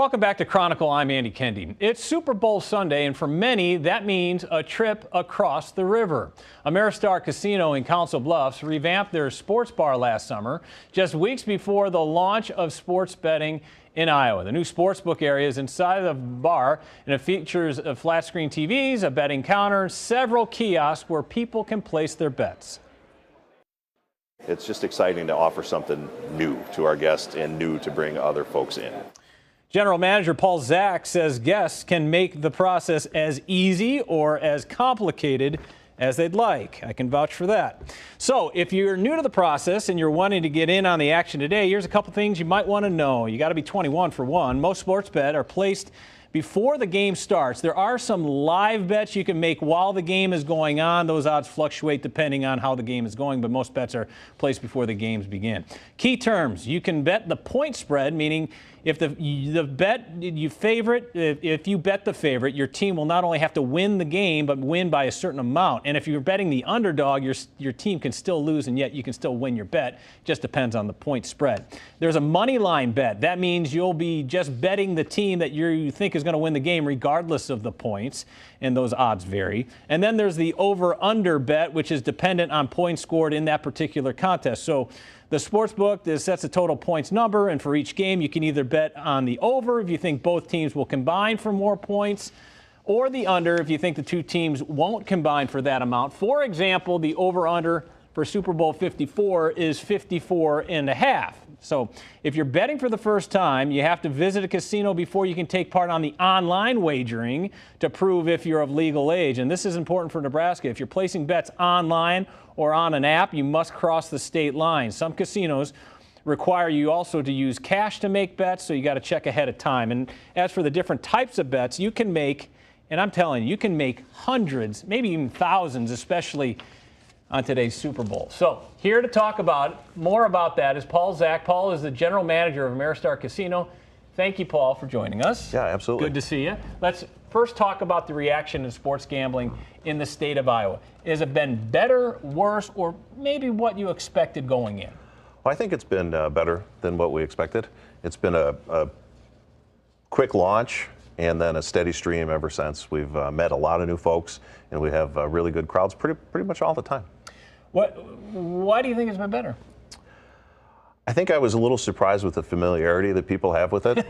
Welcome back to Chronicle. I'm Andy Kendi. It's Super Bowl Sunday, and for many, that means a trip across the river. Ameristar Casino in Council Bluffs revamped their sports bar last summer, just weeks before the launch of sports betting in Iowa. The new sportsbook area is inside the bar, and it features flat-screen TVs, a betting counter, several kiosks where people can place their bets. It's just exciting to offer something new to our guests and new to bring other folks in. General Manager Paul Zak says guests can make the process as easy or as complicated as they'd like. I can vouch for that. So if you're new to the process and you're wanting to get in on the action today, here's a couple things you might want to know. You got to be 21 for one. Most sports bets are placed before the game starts. There are some live bets you can make while the game is going on. Those odds fluctuate depending on how the game is going, but most bets are placed before the games begin. Key terms: you can bet the point spread, meaning if the bet you favorite, if you bet the favorite, your team will not only have to win the game, but win by a certain amount. And if you're betting the underdog, your team can still lose, and yet you can still win your bet. Just depends on the point spread. There's a money line bet. That means you'll be just betting the team that you think is going to win the game regardless of the points, and those odds vary. And then there's the over-under bet, which is dependent on points scored in that particular contest. So the sports book sets a total points number, and for each game you can either bet on the over if you think both teams will combine for more points, or the under if you think the two teams won't combine for that amount. For example, the over-under for Super Bowl 54 is 54.5. So if you're betting for the first time, you have to visit a casino before you can take part on the online wagering to prove if you're of legal age. And this is important for Nebraska. If you're placing bets online or on an app, you must cross the state line. Some casinos require you also to use cash to make bets, so you got to check ahead of time. And as for the different types of bets, you can make, and I'm telling you, you can make hundreds, maybe even thousands, especially on today's Super Bowl. So here to talk more about that is Paul Zak. Paul is the general manager of Ameristar Casino. Thank you, Paul, for joining us. Yeah, absolutely. Good to see you. Let's first talk about the reaction to sports gambling in the state of Iowa. Has it been better, worse, or maybe what you expected going in? Well, I think it's been better than what we expected. It's been a quick launch and then a steady stream ever since. We've met a lot of new folks, and we have really good crowds pretty much all the time. Why do you think it's been better? I think I was a little surprised with the familiarity that people have with it.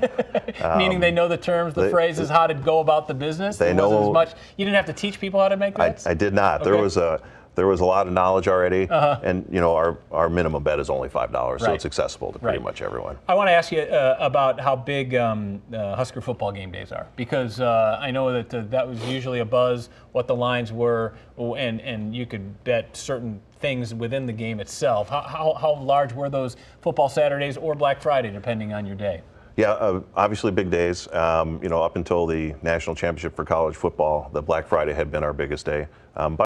Meaning they know the terms, the phrases, how to go about the business? They know as much. You didn't have to teach people how to make bets? I did not. Okay. There was a lot of knowledge already, and you know our minimum bet is only $5, so it's accessible to pretty much everyone. I want to ask you about how big Husker football game days are, because I know that that was usually a buzz, what the lines were, and you could bet certain things within the game itself. How large were those football Saturdays or Black Friday, depending on your day? Yeah, obviously big days. Up until the national championship for college football, the Black Friday had been our biggest day.